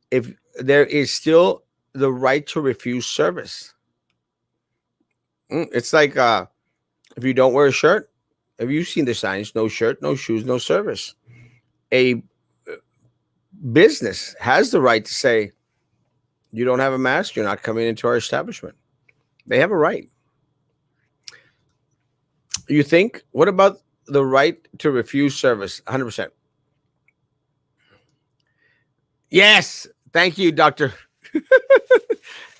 If there is still the right to refuse service, it's like if you don't wear a shirt, have you seen the signs? No shirt, no shoes, no service. A business has the right to say, you don't have a mask, you're not coming into our establishment. They have a right. You think, what about the right to refuse service? 100%. Yes. Thank you, Doctor.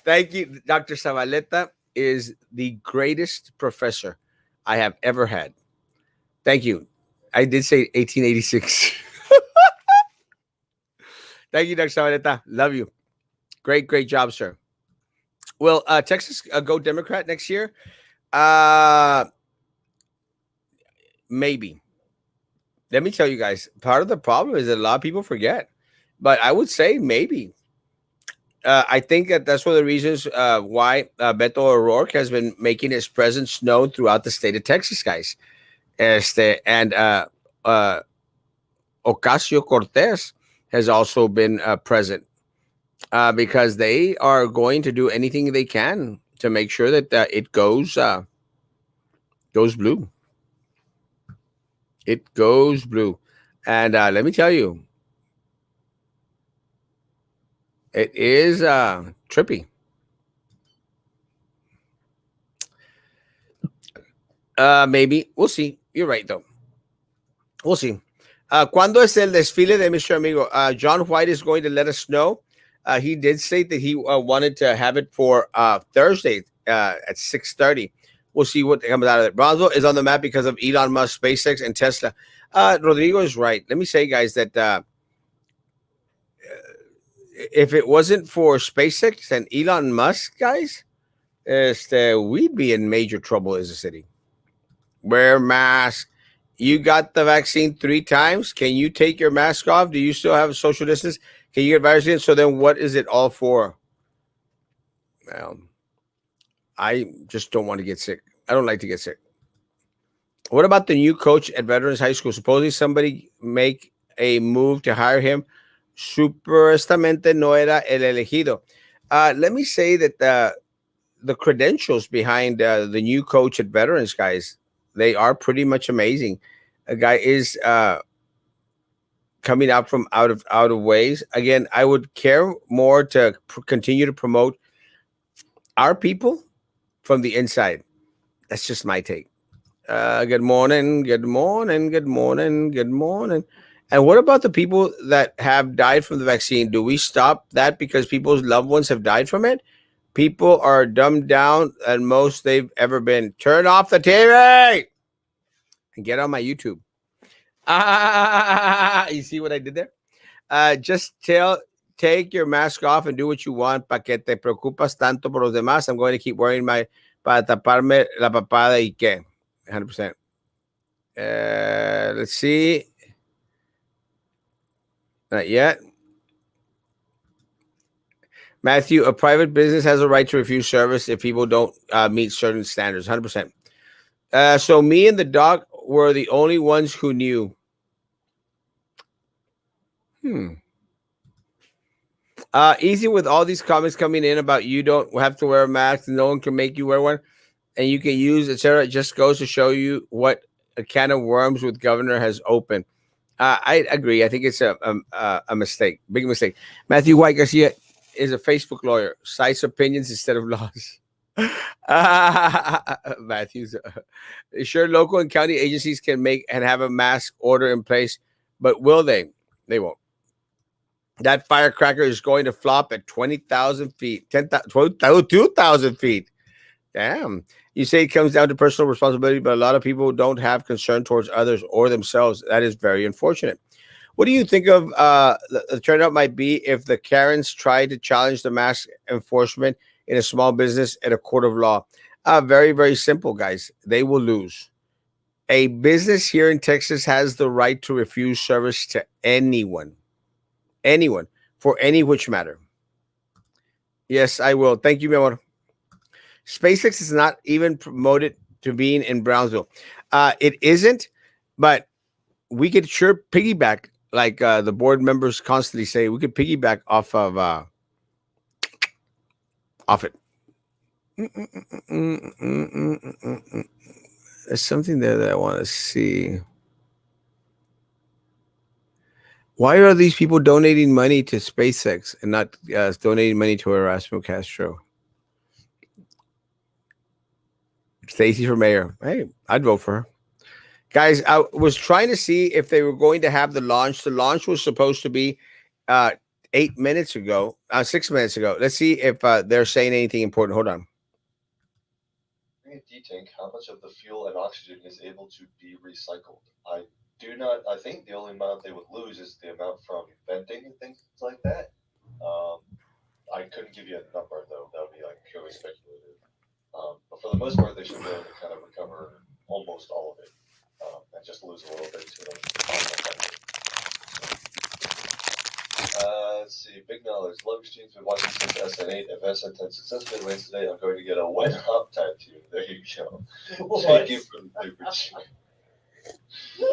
Thank you. Dr. Zavaleta is the greatest professor I have ever had. Thank you. I did say 1886. Thank you, Dr. Sabaneta. Love you. Great, great job, sir. Will Texas go Democrat next year? Uh, maybe. Let me tell you guys, part of the problem is that a lot of people forget. But I would say maybe. I think that that's one of the reasons why Beto O'Rourke has been making his presence known throughout the state of Texas, guys. And uh, Ocasio Cortez has also been present because they are going to do anything they can to make sure that it goes blue. It goes blue. And let me tell you, it is trippy. Maybe. We'll see. You're right, though. We'll see. ¿Cuándo es el desfile de Mr. Amigo? John White is going to let us know. He did say that he wanted to have it for Thursday at 6:30. We'll see what comes out of it. Brownsville is on the map because of Elon Musk, SpaceX, and Tesla. Rodrigo is right. Let me say, guys, that if it wasn't for SpaceX and Elon Musk, guys, we'd be in major trouble as a city. Wear mask. You got the vaccine 3 times. Can you take your mask off? Do you still have social distance? Can you get vaccinated? So then what is it all for? I just don't want to get sick. I don't like to get sick. What about the new coach at Veterans High School? Supposedly somebody make a move to hire him. Supuestamente no era el elegido. Let me say that the credentials behind the new coach at Veterans, guys, they are pretty much amazing. A guy is coming out from out of ways. Again, I would care more to continue to promote our people from the inside. That's just my take. Good morning, good morning, good morning, good morning. And what about the people that have died from the vaccine? Do we stop that because people's loved ones have died from it? People are dumbed down and most they've ever been. Turn off the TV and get on my YouTube. You see what I did there? Just take your mask off and do what you want. ¿Pa que te preocupas tanto por los demás? I'm going to keep wearing my para taparme la papada y qué. 100%. Let's see. Not yet. Matthew, a private business has a right to refuse service if people don't meet certain standards. 100%. So me and the doc were the only ones who knew. Easy with all these comments coming in about you don't have to wear a mask and no one can make you wear one and you can use, etc. It just goes to show you what a can of worms with governor has opened. I agree. I think it's a mistake, big mistake. Matthew White Garcia is a Facebook lawyer, cites opinions instead of laws. Matthews, sure, local and county agencies can make and have a mask order in place, but will they? They won't. That firecracker is going to flop at 20,000 feet, 2,000 feet. Damn. You say it comes down to personal responsibility, but a lot of people don't have concern towards others or themselves. That is very unfortunate. What do you think of the turnout might be if the Karens try to challenge the mask enforcement in a small business at a court of law? Very, very simple, guys. They will lose. A business here in Texas has the right to refuse service to anyone for any which matter. Yes, I will. Thank you, mi amor. SpaceX is not even promoted to being in Brownsville. It isn't, but we could sure piggyback, like the board members constantly say. We could piggyback off it. There's something there that I want to see. Why are these people donating money to SpaceX and not donating money to Erasmo Castro? Stacy for mayor. Hey, I'd vote for her. Guys, I was trying to see if they were going to have the launch. The launch was supposed to be 6 minutes ago. Let's see if they're saying anything important. Hold on. D tank, how much of the fuel and oxygen is able to be recycled? I do not. I think the only amount they would lose is the amount from venting and things like that. Um, I couldn't give you a number though. That would be like purely speculative. But for the most part, they should be able to kind of recover almost all of it, and just lose a little bit to them. Let's see. Big knowledge. Love your streams. Been watching since SN8. If SN10 successfully wins today, I'm going to get a wet hop tattoo. There you go. Thank you for the super chat.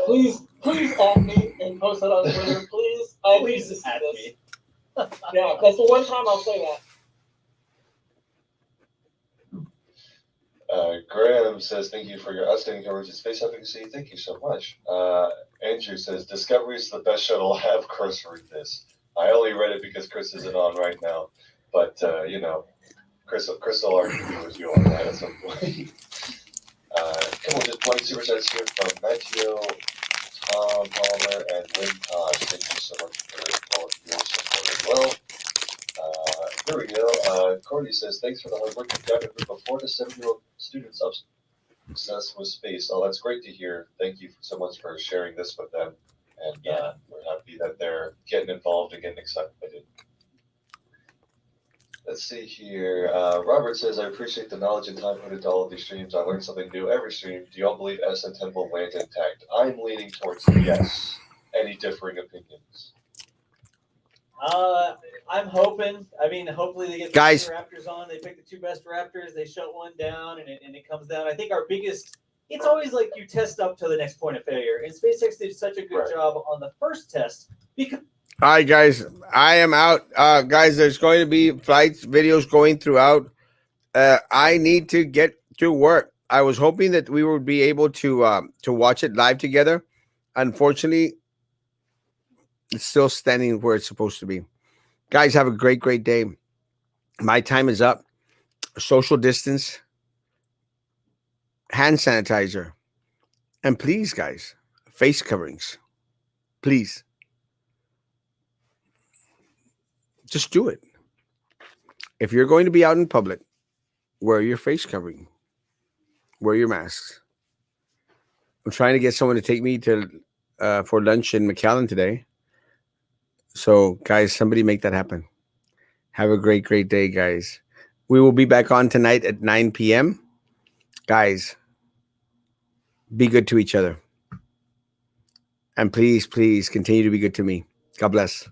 Please at me and post it on Twitter, please. I need to see at this. me. Yeah, that's the one time I'll say that. Graham says, thank you for your outstanding coverage of space efficacy. Thank you so much. Andrew says, Discovery is the best show to have Chris read this. I only read it because Chris isn't on right now. But, Chris will argue with you on that at some point. Couple just blank super chats here from Matthew, Tom Palmer, and Lynn Todd. Thank you so much for all of your support as well. Here we go. Cordy says, thanks for the hard work. You've got a group of 4 to 7-year-old students obsessed with space. Oh, that's great to hear. Thank you so much for sharing this with them. And we're happy that they're getting involved and getting excited. Let's see here. Robert says, I appreciate the knowledge and time put into all of these streams. I learn something new every stream. Do y'all believe SN10 will land intact? I'm leaning towards yes. Any differing opinions? I'm hoping. I mean, hopefully they get the Guys. Raptors on. They pick the 2 best Raptors. They shut one down, and it comes down. I think our biggest. It's always like you test up to the next point of failure, and SpaceX did such a good job on the first test because. All right, guys, I am out. Guys, there's going to be flights, videos going throughout. I need to get to work. I was hoping that we would be able to watch it live together. Unfortunately, it's still standing where it's supposed to be. Guys, have a great, great day. My time is up. Social distance, hand sanitizer, and please, guys, face coverings. Please. Just do it. If you're going to be out in public, wear your face covering. Wear your masks. I'm trying to get someone to take me to for lunch in McAllen today. So, guys, somebody make that happen. Have a great, great day, guys. We will be back on tonight at 9 p.m. Guys, be good to each other. And please, please continue to be good to me. God bless.